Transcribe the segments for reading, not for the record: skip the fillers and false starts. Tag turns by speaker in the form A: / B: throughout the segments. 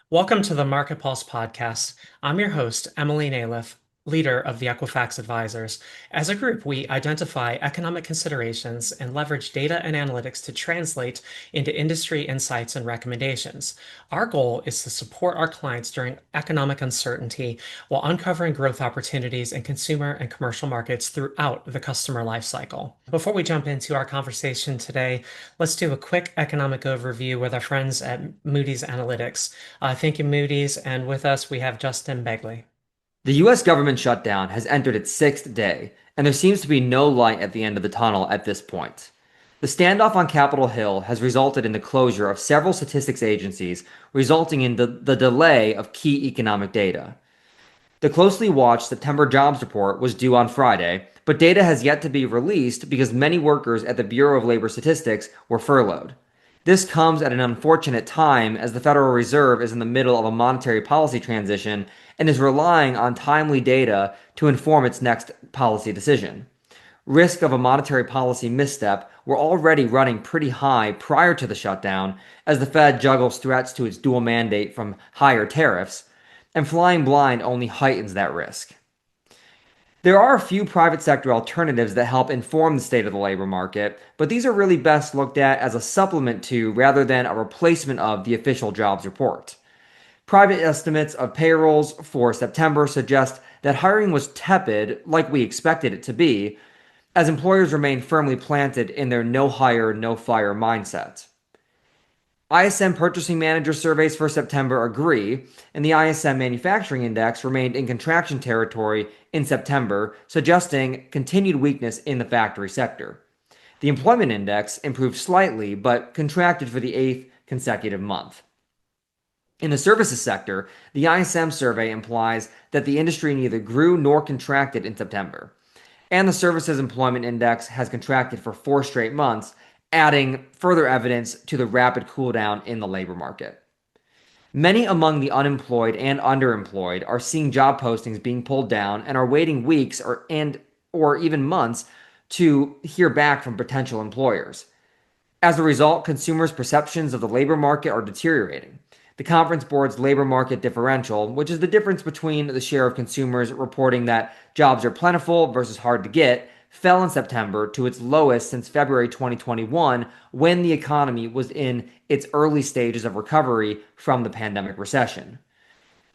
A: Welcome to the Market Pulse podcast. I'm your host, Emmaline Aliff, leader of the Equifax Advisors. As a group, we identify economic considerations and leverage data and analytics to translate into industry insights and recommendations. Our goal is to support our clients during economic uncertainty while uncovering growth opportunities in consumer and commercial markets throughout the customer lifecycle. Before we jump into our conversation today, let's do a quick economic overview with our friends at Moody's Analytics. Thank you, Moody's. And with us, we have Justin Begley.
B: The US government shutdown has entered its sixth day, and there seems to be no light at the end of the tunnel at this point. The standoff on Capitol Hill has resulted in the closure of several statistics agencies, resulting in the delay of key economic data. The closely watched September jobs report was due on Friday, but data has yet to be released because many workers at the Bureau of Labor Statistics were furloughed. This comes at an unfortunate time as the Federal Reserve is in the middle of a monetary policy transition and is relying on timely data to inform its next policy decision. Risk of a monetary policy misstep were already running pretty high prior to the shutdown as the Fed juggles threats to its dual mandate from higher tariffs, and flying blind only heightens that risk. There are a few private sector alternatives that help inform the state of the labor market, but these are really best looked at as a supplement to rather than a replacement of the official jobs report. Private estimates of payrolls for September suggest that hiring was tepid, like we expected it to be, as employers remain firmly planted in their no hire, no fire mindset. ISM Purchasing Manager surveys for September agree, and the ISM Manufacturing Index remained in contraction territory in September, suggesting continued weakness in the factory sector. The Employment Index improved slightly, but contracted for the eighth consecutive month. In the services sector, the ISM survey implies that the industry neither grew nor contracted in September. And the Services Employment Index has contracted for 4 straight months, adding further evidence to the rapid cooldown in the labor market. Many among the unemployed and underemployed are seeing job postings being pulled down and are waiting weeks or even months to hear back from potential employers. As a result, consumers' perceptions of the labor market are deteriorating. The Conference Board's labor market differential, which is the difference between the share of consumers reporting that jobs are plentiful versus hard to get, fell in September to its lowest since February 2021, when the economy was in its early stages of recovery from the pandemic recession.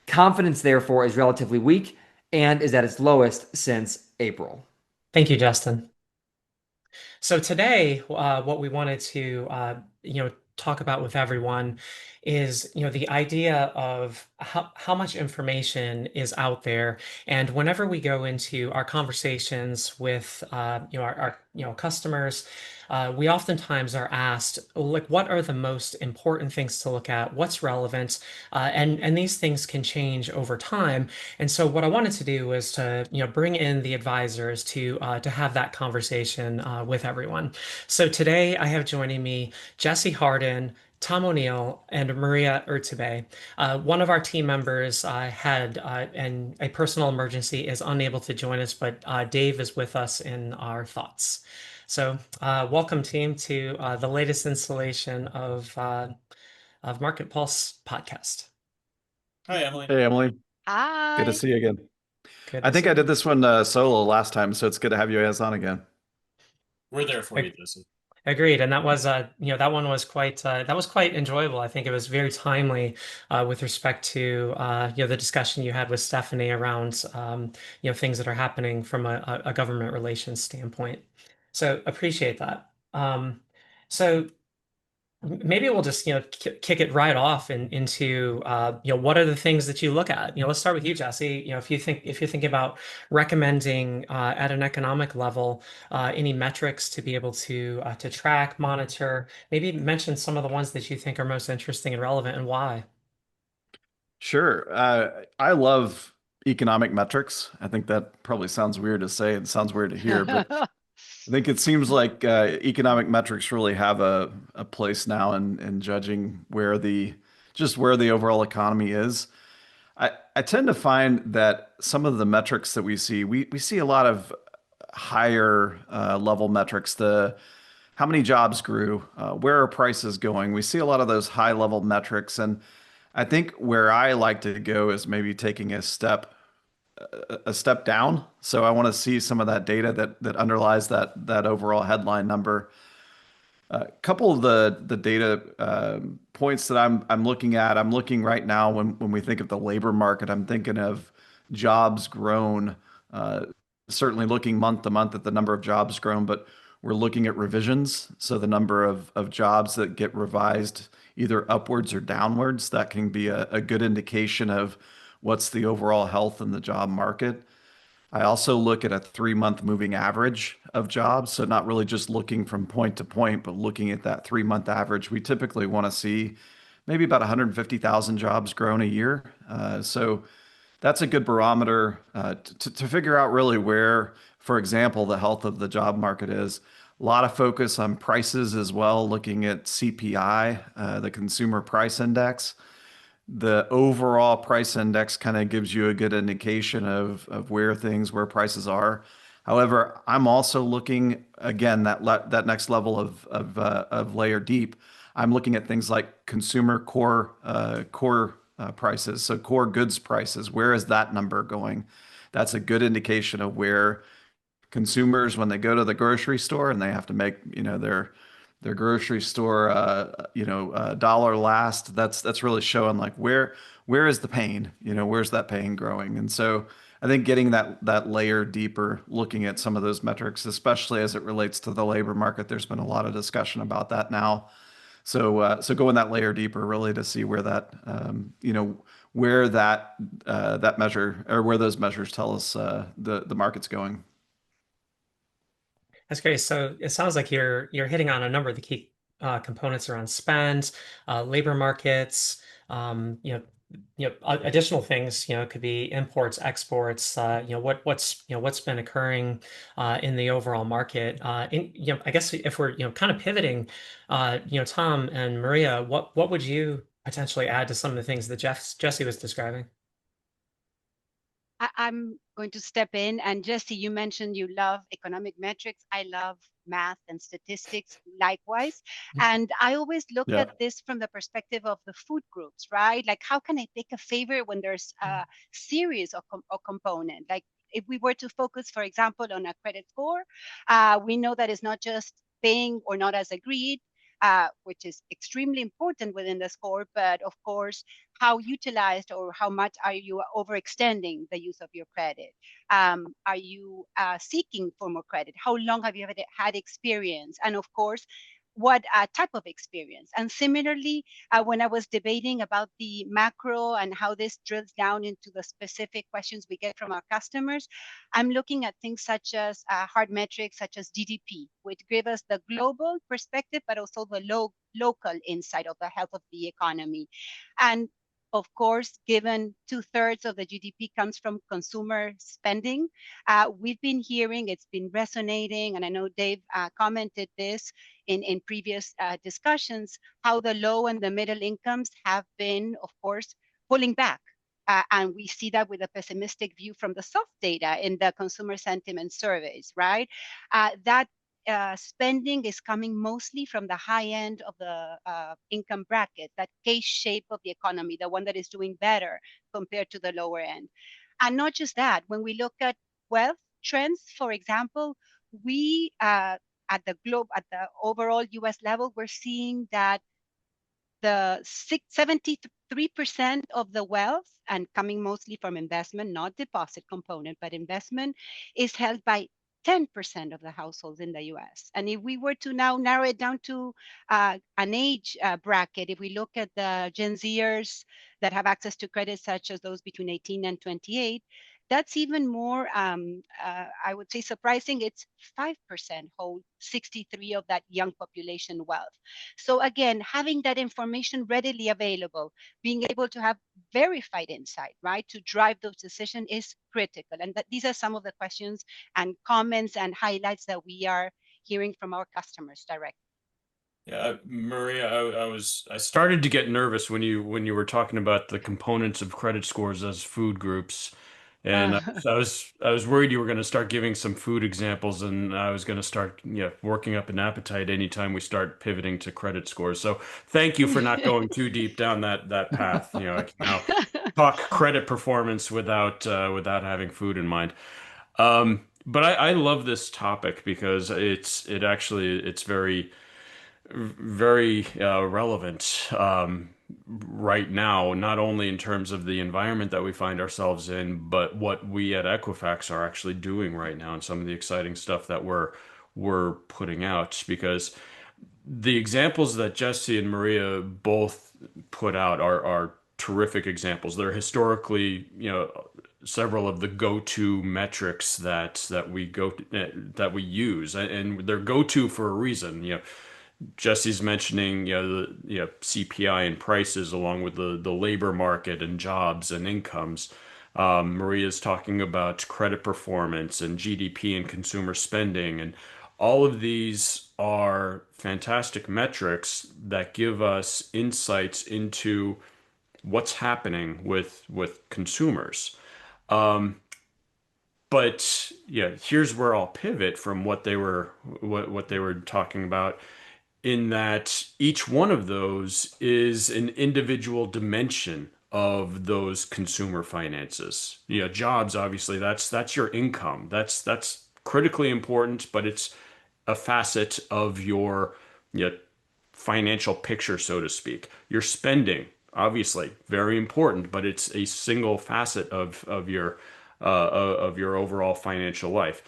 B: Confidence, therefore, is relatively weak and is at its lowest since April.
A: Thank you, Justin. So today, what we wanted to, talk about with everyone is, the idea of how much information is out there. And whenever we go into our conversations with, our customers, we oftentimes are asked, like, what are the most important things to look at? What's relevant? And these things can change over time. And so what I wanted to do was to, bring in the advisors to have that conversation with everyone. So today I have joining me Jesse Hardin, Tom O'Neill, and Maria Urtubey. One of our team members had a personal emergency, is unable to join us, but Dave is with us in our thoughts. So, welcome, team, to the latest installation of Market Pulse podcast.
C: Hi, Emily.
D: Hey, Emily. Good to
E: Hi.
D: see you again.
A: Good
D: I
A: to
D: think
A: see
D: I
A: you.
D: did this one solo last time, so it's good to have you guys on again.
C: We're there for you,
A: Ag-
C: Jesse.
A: Agreed, and that was that one was quite enjoyable. I think it was very timely with respect to the discussion you had with Stephanie around things that are happening from a government relations standpoint. So appreciate that. So maybe we'll just kick it right off into what are the things that you look at? Let's start with you, Jesse. If you're thinking about recommending at an economic level any metrics to be able to track, monitor, maybe mention some of the ones that you think are most interesting and relevant and why.
D: Sure. I love economic metrics. I think that probably sounds weird to say. It sounds weird to hear, but I think it seems like economic metrics really have a place now in judging where the overall economy is. I tend to find that some of the metrics that we see a lot of higher level metrics. The How many jobs grew, where are prices going? We see a lot of those high level metrics, and I think where I like to go is maybe taking a step down. So I want to see some of that data that underlies that overall headline number. A couple of the data points that I'm looking at. I'm looking right now when we think of the labor market. I'm thinking of jobs grown. Uh, Certainly looking month to month at the number of jobs grown, but we're looking at revisions. So the number of jobs that get revised either upwards or downwards. That can be a good indication of what's the overall health in the job market. I also look at a 3 month moving average of jobs. So not really just looking from point to point, but looking at that 3 month average. We typically want to see maybe about 150,000 jobs grown a year. So that's a good barometer to figure out really where, for example, the health of the job market is. A lot of focus on prices as well, looking at CPI, the Consumer Price Index. The overall price index kind of gives you a good indication of where prices are. However, I'm also looking again that next level of layer deep. I'm looking at things like consumer core prices, so core goods prices. Where is that number going? That's a good indication of where consumers, when they go to the grocery store and they have to make, their grocery store, dollar last. That's really showing like where is the pain? Where's that pain growing? And so I think getting that layer deeper, looking at some of those metrics, especially as it relates to the labor market, there's been a lot of discussion about that now. So going that layer deeper, really to see where where that measure or where those measures tell us the market's going.
A: That's great. So it sounds like you're hitting on a number of the key components around spend, labor markets, additional things. Could be imports, exports. What's been occurring in the overall market. I guess if we're kind of pivoting, Tom and Maria, what would you potentially add to some of the things that Jesse was describing?
E: I'm going to step in. And Jesse, you mentioned you love economic metrics. I love math and statistics likewise. And I always look
D: Yeah.
E: at this from the perspective of the food groups, right? Like, how can I pick a favorite when there's a series of component? Like, if we were to focus, for example, on a credit score, we know that it's not just paying or not as agreed, which is extremely important within the score, but of course, how utilized or how much are you overextending the use of your credit? Are you seeking for more credit? How long have you had experience? And of course, what type of experience? And similarly, when I was debating about the macro and how this drills down into the specific questions we get from our customers, I'm looking at things such as hard metrics such as GDP, which give us the global perspective, but also the local insight of the health of the economy. And of course, given 2/3 of the GDP comes from consumer spending, we've been hearing, it's been resonating, and I know Dave commented this in previous discussions, how the low and the middle incomes have been, of course, pulling back. And we see that with a pessimistic view from the soft data in the consumer sentiment surveys, right? That spending is coming mostly from the high end of the income bracket, that K shape of the economy, the one that is doing better compared to the lower end. And not just that, when we look at wealth trends, for example, we at the overall US level, we're seeing that the 73% of the wealth, and coming mostly from investment, not deposit component, but investment, is held by 10% of the households in the US. And if we were to now narrow it down to an age bracket, if we look at the Gen Zers that have access to credit, such as those between 18 and 28, that's even more, I would say, surprising. It's 5% hold 63 of that young population wealth. So again, having that information readily available, being able to have verified insight, right, to drive those decisions is critical. And that these are some of the questions and comments and highlights that we are hearing from our customers directly.
C: Yeah, Maria, I started to get nervous when you were talking about the components of credit scores as food groups. And I was worried you were going to start giving some food examples, and I was going to start, working up an appetite anytime we start pivoting to credit scores. So thank you for not going too deep down that path. I can now talk credit performance without having food in mind. But I love this topic because it's very relevant right now, not only in terms of the environment that we find ourselves in, but what we at Equifax are actually doing right now and some of the exciting stuff that we're putting out. Because the examples that Jesse and Maria both put out are terrific examples. They're historically, several of the go-to metrics that we use, and they're go-to for a reason. Jesse's mentioning, the CPI and prices along with the labor market and jobs and incomes. Maria's talking about credit performance and GDP and consumer spending, and all of these are fantastic metrics that give us insights into what's happening with consumers. Um, but yeah, here's where I'll pivot from what they were talking about, in that each one of those is an individual dimension of those consumer finances. Jobs, obviously, that's your income. That's critically important, but it's a facet of your, financial picture, so to speak. Your spending, obviously, very important, but it's a single facet of your overall financial life.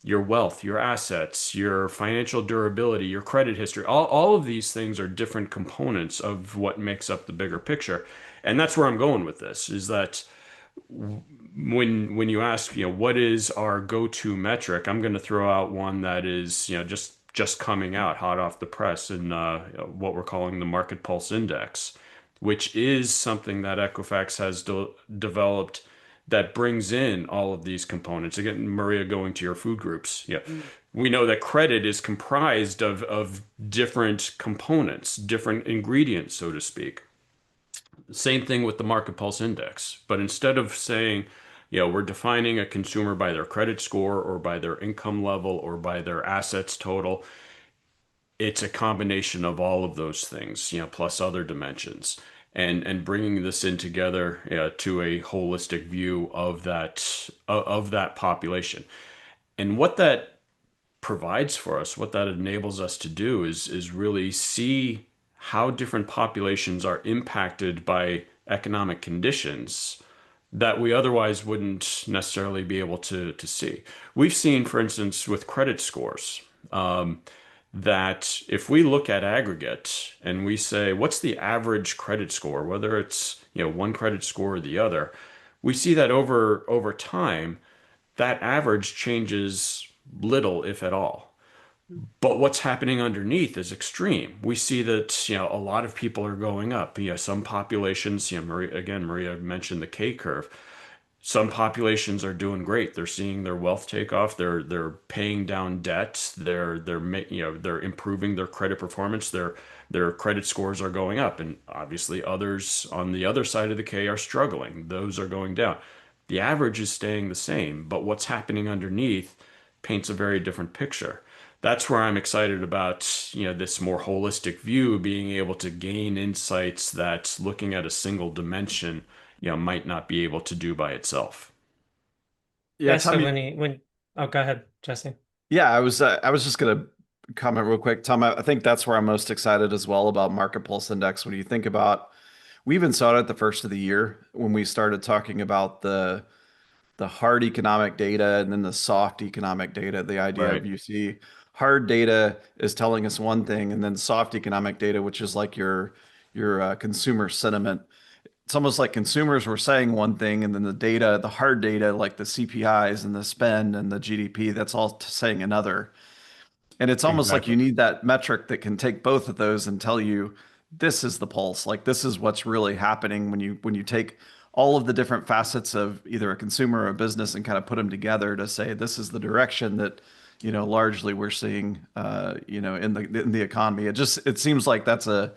C: Your wealth, your assets, your financial durability, your credit history, all of these things are different components of what makes up the bigger picture. And that's where I'm going with this, is that when you ask, what is our go-to metric, I'm going to throw out one that is, just coming out hot off the press in what we're calling the Market Pulse Index, which is something that Equifax has developed that brings in all of these components. Again, Maria, going to your food groups, yeah, we know that credit is comprised of different components, different ingredients, so to speak. Same thing with the Market Pulse Index. But instead of saying, we're defining a consumer by their credit score or by their income level or by their assets total, it's a combination of all of those things, plus other dimensions, and bringing this in together, to a holistic view of that population. And what that provides for us, what that enables us to do is really see how different populations are impacted by economic conditions that we otherwise wouldn't necessarily be able to see. We've seen, for instance, with credit scores, that if we look at aggregate and we say, what's the average credit score, whether it's, one credit score or the other, we see that over time, that average changes little, if at all. But what's happening underneath is extreme. We see that, a lot of people are going up. Some populations, Maria mentioned the K curve. Some populations are doing great. They're seeing their wealth take off. They're paying down debt. They're improving their credit performance. Their credit scores are going up, and obviously others on the other side of the K are struggling. Those are going down. The average is staying the same, but what's happening underneath paints a very different picture. That's where I'm excited about, this more holistic view, being able to gain insights that looking at a single dimension, might not be able to do by itself.
D: Yeah,
A: Yeah, so
D: Tommy.
A: oh, go ahead, Jesse.
D: Yeah, I was just gonna comment real quick, Tom. I think that's where I'm most excited as well about Market Pulse Index. When you think about, we even saw it at the first of the year when we started talking about the hard economic data and then the soft economic data. The idea of,
C: Right.
D: you see hard data is telling us one thing, and then soft economic data, which is like your consumer sentiment. It's almost like consumers were saying one thing, and then the data, the hard data, like the CPIs and the spend and the GDP, that's all saying another. And it's almost like you
C: Exactly.
D: need that metric that can take both of those and tell you this is the pulse. Like, this is what's really happening when you take all of the different facets of either a consumer or a business and kind of put them together to say this is the direction that, largely we're seeing, in the economy. It seems like that's a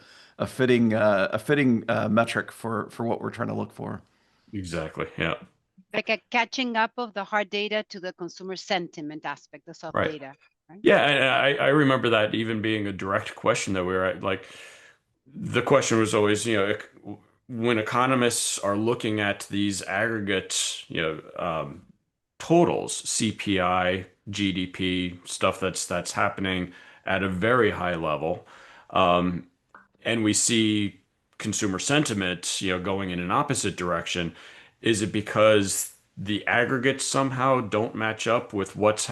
D: fitting metric for what we're trying to look for.
C: Exactly. Yeah.
E: Like a catching up of the hard data to the consumer sentiment aspect, the soft
C: Right.
E: data, right?
C: Yeah, and I remember that even being a direct question that we were at, like the question was always, when economists are looking at these aggregate, totals, CPI, GDP, stuff that's happening at a very high level, um, and we see consumer sentiment, going in an opposite direction, is it because the aggregates somehow don't match up with what's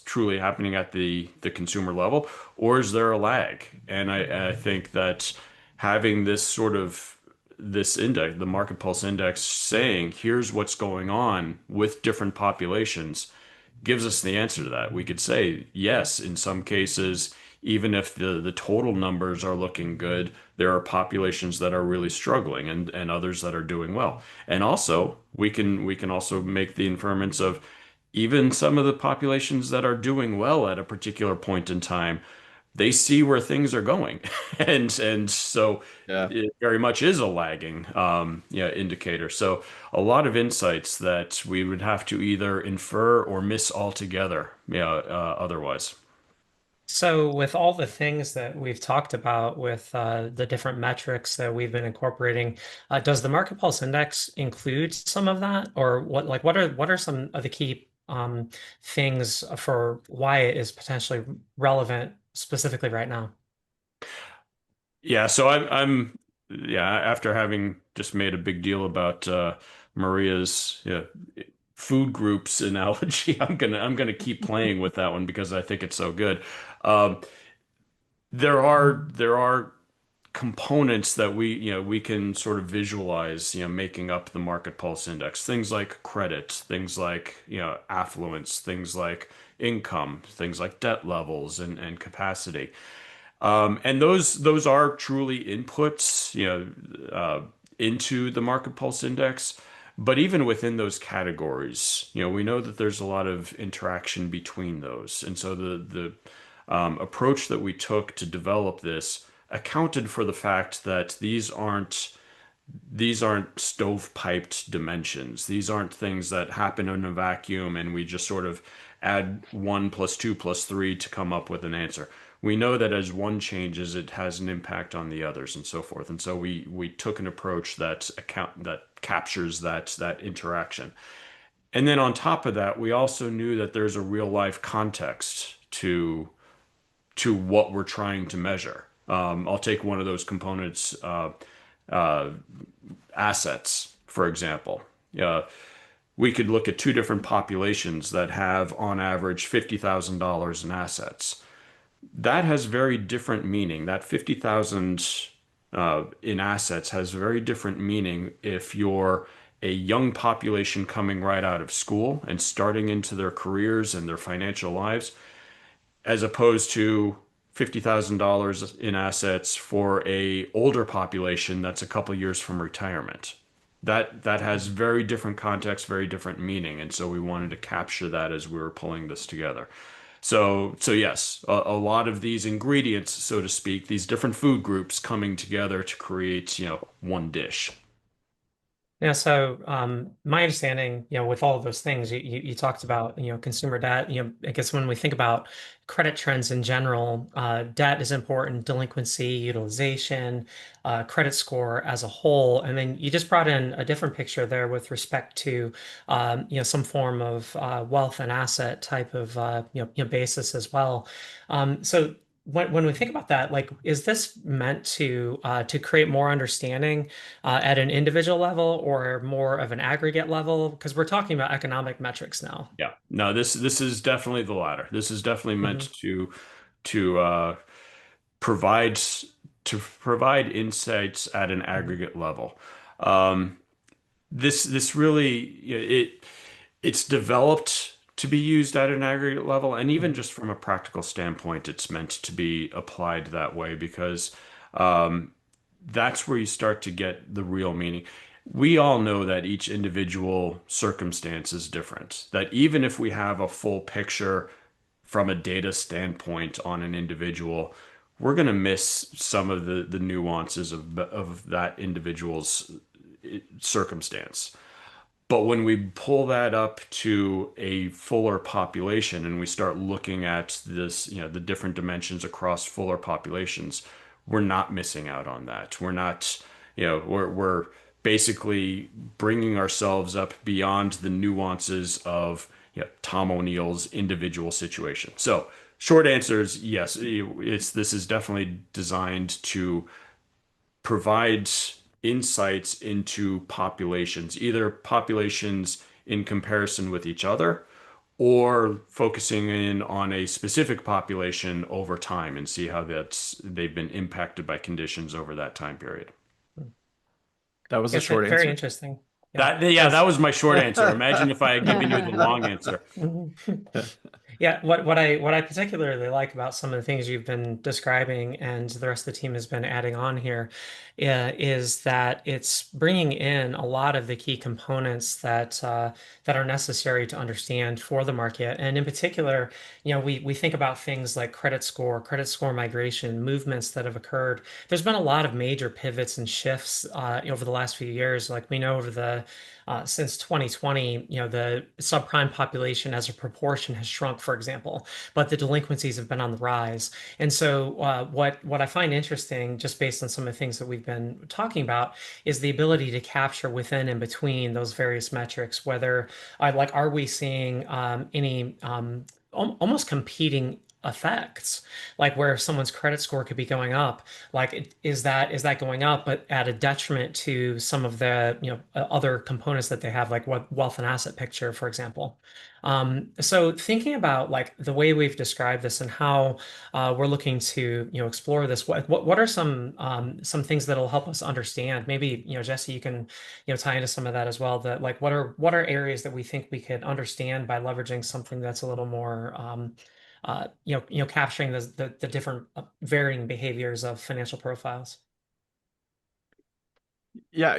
C: truly happening at the consumer level, or is there a lag? And I think that having this index, the market pulse index, saying here's what's going on with different populations gives us the answer to that. We could say, yes, in some cases, even if the total numbers are looking good, there are populations that are really struggling and others that are doing well. And also, we can also make the inference of even some of the populations that are doing well at a particular point in time, they see where things are going. And so
D: Yeah.
C: it very much is a lagging indicator. So a lot of insights that we would have to either infer or miss altogether, otherwise.
A: So, with all the things that we've talked about with the different metrics that we've been incorporating, does the Market Pulse Index include some of that, or what are some of the key things for why it is potentially relevant specifically right now?
C: Yeah, so yeah, after having just made a big deal about Maria's food groups analogy, I'm gonna keep playing with that one because I think it's so good. Um, there are components that we can sort of visualize, making up the market pulse index. Things like credit, things like, affluence, things like income, things like debt levels and capacity. And those are truly inputs, into the market pulse index. But even within those categories, we know that there's a lot of interaction between those. And so the approach that we took to develop this accounted for the fact that these aren't stovepiped dimensions. These aren't things that happen in a vacuum and we just sort of add 1 + 2 + 3 to come up with an answer. We know that as one changes, it has an impact on the others and so forth. And so we took an approach that captures that interaction. And then on top of that, we also knew that there's a real life context to what we're trying to measure. I'll take one of those components, uh, assets, for example. Uh, we could look at two different populations that have, on average, $50,000 in assets. That has very different meaning. That 50,000 in assets has very different meaning if you're a young population coming right out of school and starting into their careers and their financial lives, as opposed to $50,000 in assets for a older population that's a couple years from retirement. That has very different context, very different meaning, and so we wanted to capture that as we were pulling this together. So yes, a lot of these ingredients, so to speak, these different food groups coming together to create, one dish.
A: Yeah, so my understanding, with all of those things, you talked about, consumer debt. I guess when we think about credit trends in general, debt is important, delinquency, utilization, credit score as a whole, and then you just brought in a different picture there with respect to, some form of wealth and asset type of, basis as well. So when we think about that, like, is this meant to create more understanding? At an individual level or more of an aggregate level? Because we're talking about economic metrics now.
C: Yeah. No, this is definitely the latter. This is definitely
A: Hmm.
C: meant to provide provide insights at an aggregate level. Um, this really, it's developed to be used at an aggregate level, and even
A: Hmm.
C: just from a practical standpoint, it's meant to be applied that way because um, that's where you start to get the real meaning. We all know that each individual circumstance is different, that even if we have a full picture from a data standpoint on an individual, we're going to miss some of the nuances of that individual's circumstance. But when we pull that up to a fuller population and we start looking at this, the different dimensions across fuller populations, we're not missing out on that. We're not, we're basically bringing ourselves up beyond the nuances of, Tom O'Neill's individual situation. So, short answer is yes, this is definitely designed to provides insights into populations, either populations in comparison with each other or focusing in on a specific population over time and see how they've been impacted by conditions over that time period.
D: That was a
A: It's
D: short
A: very
D: answer.
A: interesting. Yeah,
C: That was my short answer. Imagine if I had given you the long answer.
A: Yeah, what I particularly like about some of the things you've been describing and the rest of the team has been adding on here, is that it's bringing in a lot of the key components that are necessary to understand for the market. And in particular, we think about things like credit score migration, movements that have occurred. There's been a lot of major pivots and shifts over the last few years. Like we know over the since 2020, the subprime population as a proportion has shrunk, for example, but the delinquencies have been on the rise. And so, what I find interesting, just based on some of the things that we've been talking about, is the ability to capture within and between those various metrics. Whether, are we seeing any almost competing effects, like where someone's credit score could be going up, like is that going up but at a detriment to some of the other components that they have, like what wealth and asset picture, for example. So thinking about like the way we've described this and how we're looking to explore this, what are some things that'll help us understand? Maybe Jesse, you can tie into some of that as well. That like what are areas that we think we could understand by leveraging something that's a little more capturing the different varying behaviors of financial profiles.
D: Yeah,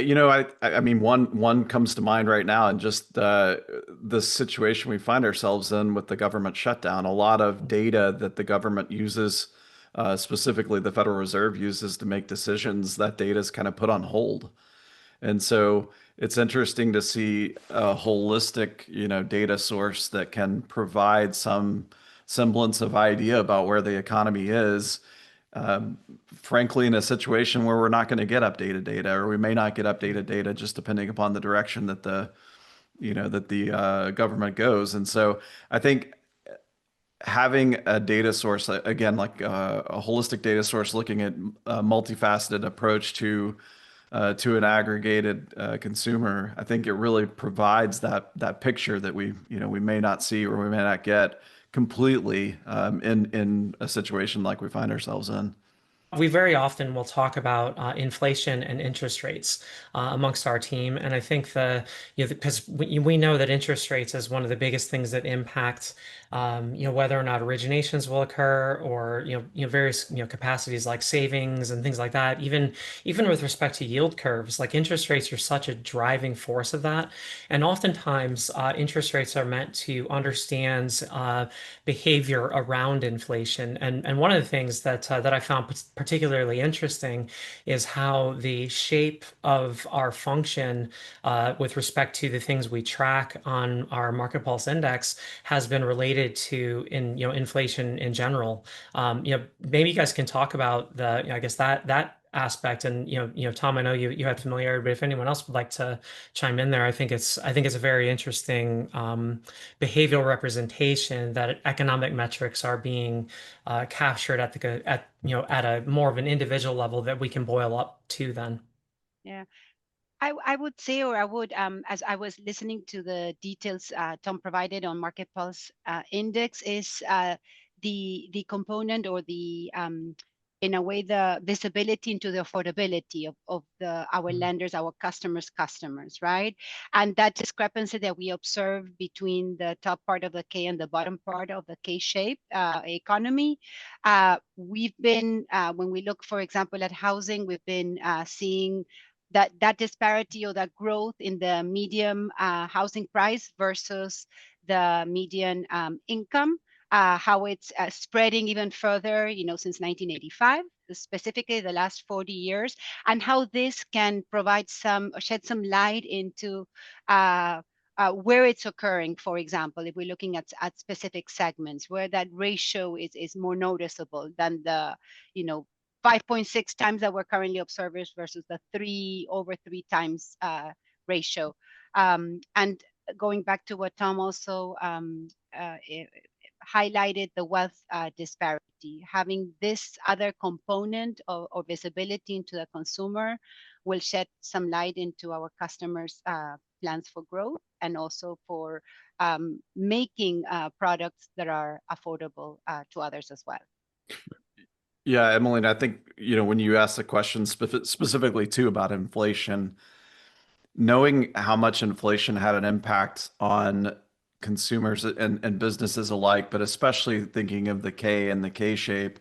D: I mean, one comes to mind right now, and just the situation we find ourselves in with the government shutdown. A lot of data that the government uses, specifically the Federal Reserve uses to make decisions, that data is kind of put on hold. And so it's interesting to see a holistic, data source that can provide some semblance of idea about where the economy is. Frankly, in a situation where we're not going to get updated data, or we may not get updated data, just depending upon the direction that the government goes. And so I think having a data source, again, like a holistic data source, looking at a multifaceted approach to an aggregated consumer, I think it really provides that picture that we may not see or we may not get completely in a situation like we find ourselves in.
A: We very often will talk about inflation and interest rates amongst our team, and I think because we know that interest rates is one of the biggest things that impact whether or not originations will occur, or various capacities like savings and things like that. Even with respect to yield curves, like interest rates are such a driving force of that, and oftentimes interest rates are meant to understand behavior around inflation. And one of the things that I found particularly interesting is how the shape of our function with respect to the things we track on our market pulse index has been related to inflation in general. Maybe you guys can talk about I guess that aspect. And Tom, I know you had familiarity, but if anyone else would like to chime in there, I think it's a very interesting behavioral representation that economic metrics are being captured at a more of an individual level that we can boil up to then.
E: Yeah. I would say, or I would, as I was listening to the details Tom provided on Market Pulse Index, is the component, or the in a way, the visibility into the affordability of our lenders, our customers, right? And that discrepancy that we observe between the top part of the K and the bottom part of the K-shaped economy. We've been, when we look, for example, at housing, we've been seeing that disparity, or that growth in the median housing price versus the median income how it's spreading even further, since 1985, specifically the last 40 years, and how this can provide shed some light into where it's occurring. For example, if we're looking at specific segments where that ratio is more noticeable than the, 5.6 times that we're currently observers versus the over three times ratio. And going back to what Tom also highlighted, the wealth disparity. Having this other component or visibility into the consumer will shed some light into our customers' plans for growth, and also for making products that are affordable to others as well.
D: Yeah, Emily, I think, when you ask the question specifically too about inflation, knowing how much inflation had an impact on consumers and businesses alike, but especially thinking of the K and the K shape.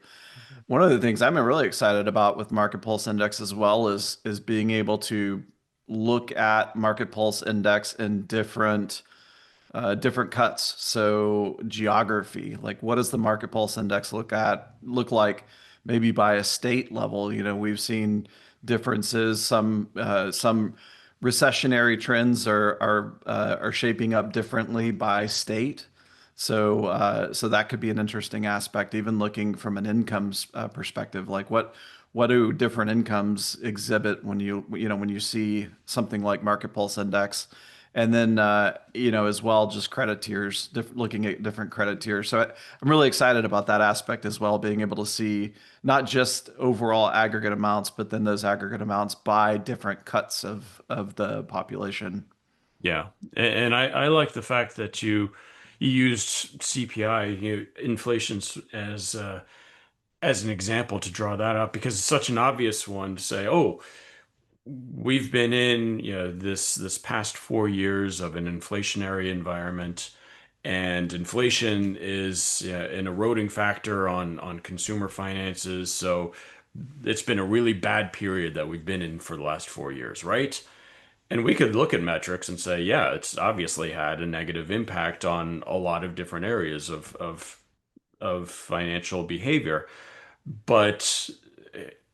D: One of the things I'm really excited about with Market Pulse Index as well is being able to look at Market Pulse Index in different cuts. So geography, like what does the Market Pulse Index look like maybe by a state level? We've seen differences. Some recessionary trends are shaping up differently by state. So that could be an interesting aspect, even looking from an incomes perspective. Like what do different incomes exhibit when you see something like Market Pulse Index? And then, as well, just credit tiers, looking at different credit tiers. So I'm really excited about that aspect as well, being able to see not just overall aggregate amounts, but then those aggregate amounts by different cuts of the population.
C: Yeah, and I like the fact that you used CPI, inflation as an example to draw that up, because it's such an obvious one to say, oh, we've been in, this past 4 years of an inflationary environment, and inflation is, an eroding factor on consumer finances. So it's been a really bad period that we've been in for the last 4 years, right? And we could look at metrics and say, yeah, it's obviously had a negative impact on a lot of different areas of financial behavior. But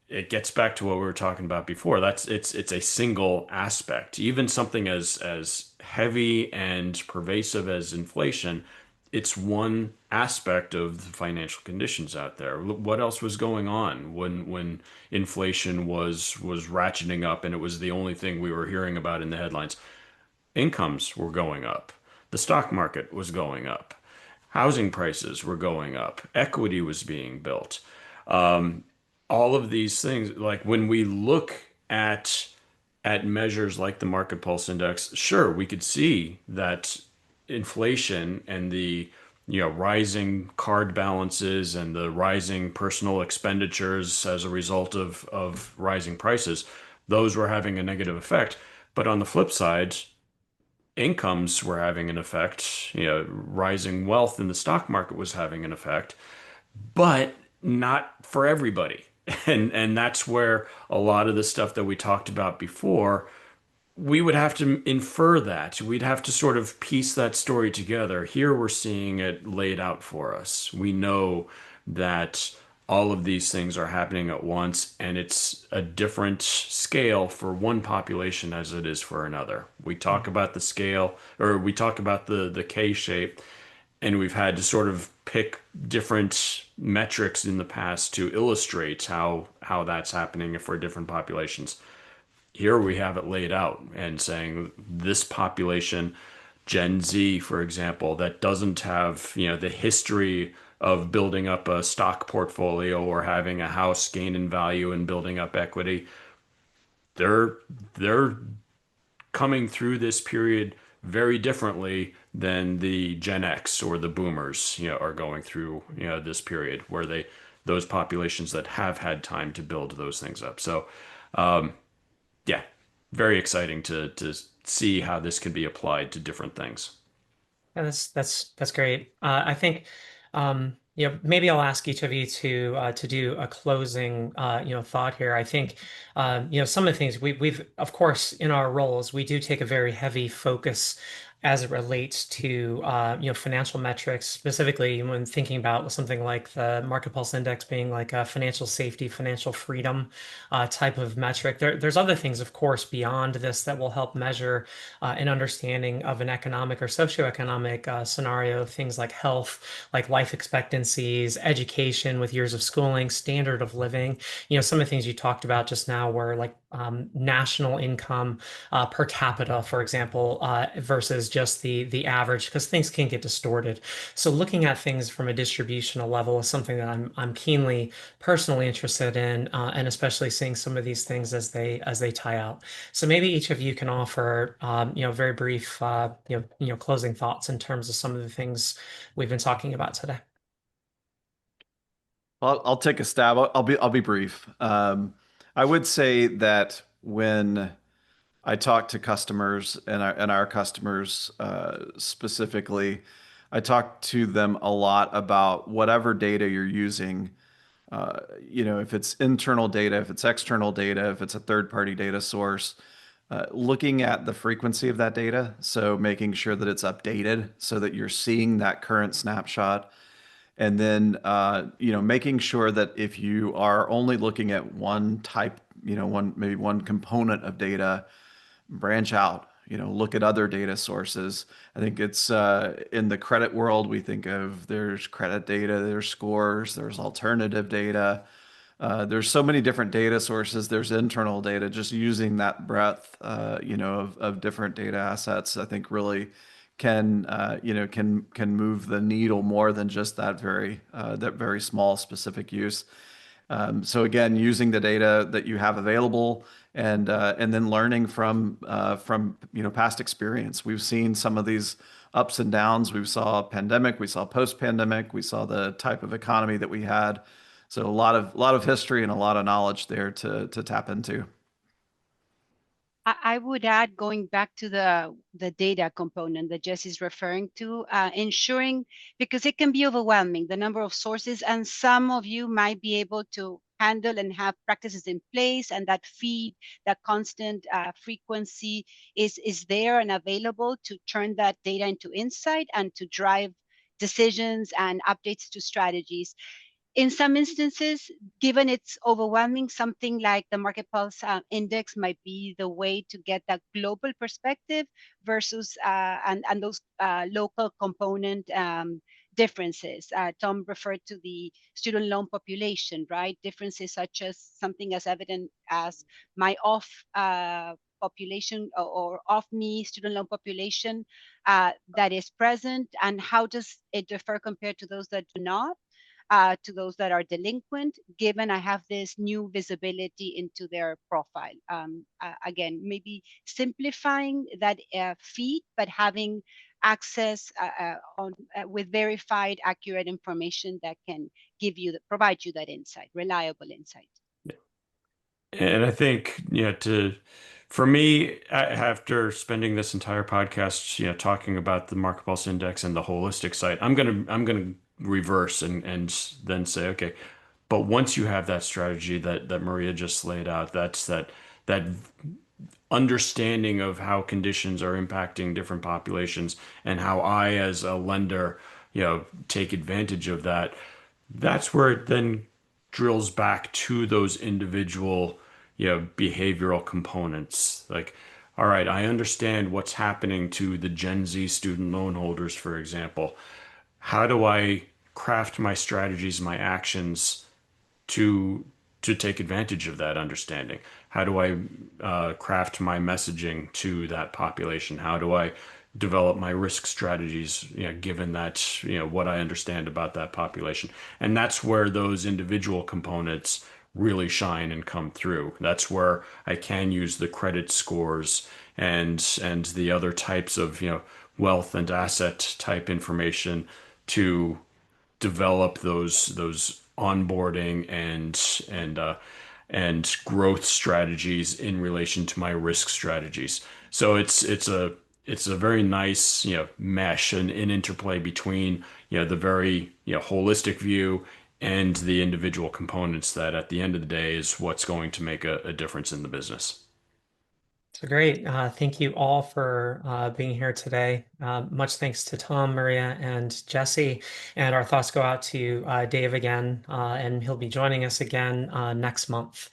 C: it gets back to what we were talking about before. It's a single aspect. Even something as heavy and pervasive as inflation, it's one aspect of the financial conditions out there. What else was going on when inflation was ratcheting up and it was the only thing we were hearing about in the headlines? Incomes were going up. The stock market was going up. Housing prices were going up. Equity was being built. Um, all of these things, like when we look at measures like the Market Pulse Index, sure, we could see that inflation and the rising card balances and the rising personal expenditures as a result of rising prices, those were having a negative effect. But on the flip side, incomes were having an effect. Rising wealth in the stock market was having an effect, but not for everybody. And that's where a lot of the stuff that we talked about before, we would have to infer that. We'd have to sort of piece that story together. Here we're seeing it laid out for us. We know that all of these things are happening at once, and it's a different scale for one population as it is for another. We talk about the scale, or we talk about the K shape, and we've had to sort of pick different metrics in the past to illustrate how that's happening for different populations. Here we have it laid out and saying this population, Gen Z, for example, that doesn't have, the history of building up a stock portfolio or having a house gain in value and building up equity, they're coming through this period very differently than the Gen X or the boomers, are going through, this period where those populations that have had time to build those things up. So, yeah, very exciting to see how this can be applied to different things.
A: Yeah, that's great. I think maybe I'll ask each of you to do a closing thought here. I think some of the things we've of course in our roles we do take a very heavy focus as it relates to financial metrics, specifically when thinking about something like the Market Pulse Index being like a financial safety, financial freedom type of metric. There's other things, of course, beyond this that will help measure an understanding of an economic or socioeconomic scenario, things like health, like life expectancies, education with years of schooling, standard of living. Some of the things you talked about just now were like national income per capita, for example, versus just the average, because things can get distorted. So looking at things from a distributional level is something that I'm keenly personally interested in, and especially seeing some of these things as they tie out. So maybe each of you can offer very brief closing thoughts in terms of some of the things we've been talking about today.
D: I'll take a stab. I'll be brief. I would say that when I talk to customers and our customers specifically, I talk to them a lot about whatever data you're using. If it's internal data, if it's external data, if it's a third-party data source, looking at the frequency of that data, so making sure that it's updated so that you're seeing that current snapshot. And then, making sure that if you are only looking at one type, maybe one component of data, branch out, look at other data sources. I think it's in the credit world, we think of there's credit data, there's scores, there's alternative data. There's so many different data sources. There's internal data. Just using that breadth, of different data assets, I think really can move the needle more than just that very small specific use. So again, using the data that you have available and then learning from past experience. We've seen some of these ups and downs. We saw a pandemic, we saw post-pandemic, we saw the type of economy that we had. So a lot of history and a lot of knowledge there to tap into.
E: I would add, going back to the data component that Jesse's referring to, ensuring, because it can be overwhelming, the number of sources, and some of you might be able to handle and have practices in place, and that feed, that constant frequency is there and available to turn that data into insight and to drive decisions and updates to strategies. In some instances, given it's overwhelming, something like the Market Pulse Index might be the way to get that global perspective versus and those local component differences. Tom referred to the student loan population, right? Differences such as something as evident as my off population or off me student loan population that is present, and how does it differ compared to those that do not? To those that are delinquent, given I have this new visibility into their profile. Again, maybe simplifying that feed, but having access with verified, accurate information that can provide you that insight, reliable insight.
C: And I think, for me, after spending this entire podcast, talking about the Market Pulse Index and the holistic site, I'm gonna reverse and then say, okay, but once you have that strategy that Maria just laid out, that's that understanding of how conditions are impacting different populations and how I, as a lender, take advantage of that. That's where it then drills back to those individual, behavioral components. Like, all right, I understand what's happening to the Gen Z student loan holders, for example. How do I craft my strategies, my actions to take advantage of that understanding? How do I craft my messaging to that population? How do I develop my risk strategies, given that, what I understand about that population? And that's where those individual components really shine and come through. That's where I can use the credit scores and the other types of, wealth and asset type information to develop those onboarding and growth strategies in relation to my risk strategies. So it's a very nice, mesh and an interplay between, the very, holistic view and the individual components that at the end of the day is what's going to make a difference in the business.
A: So great. Thank you all for being here today. Much thanks to Tom, Maria, and Jesse. And our thoughts go out to Dave again, and he'll be joining us again next month.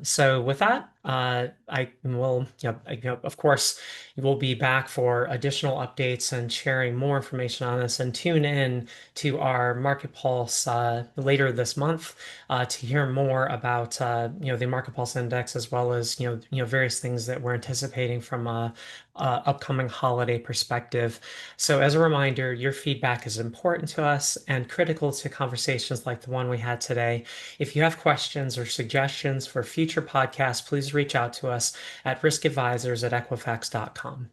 A: So with that, I will, of course, we'll be back for additional updates and sharing more information on this. And tune in to our Market Pulse later this month to hear more about the Market Pulse Index, as well as various things that we're anticipating from a upcoming holiday perspective. So as a reminder, your feedback is important to us and critical to conversations like the one we had today. If you have questions or suggestions for future podcasts, please reach out to us at riskadvisors@equifax.com.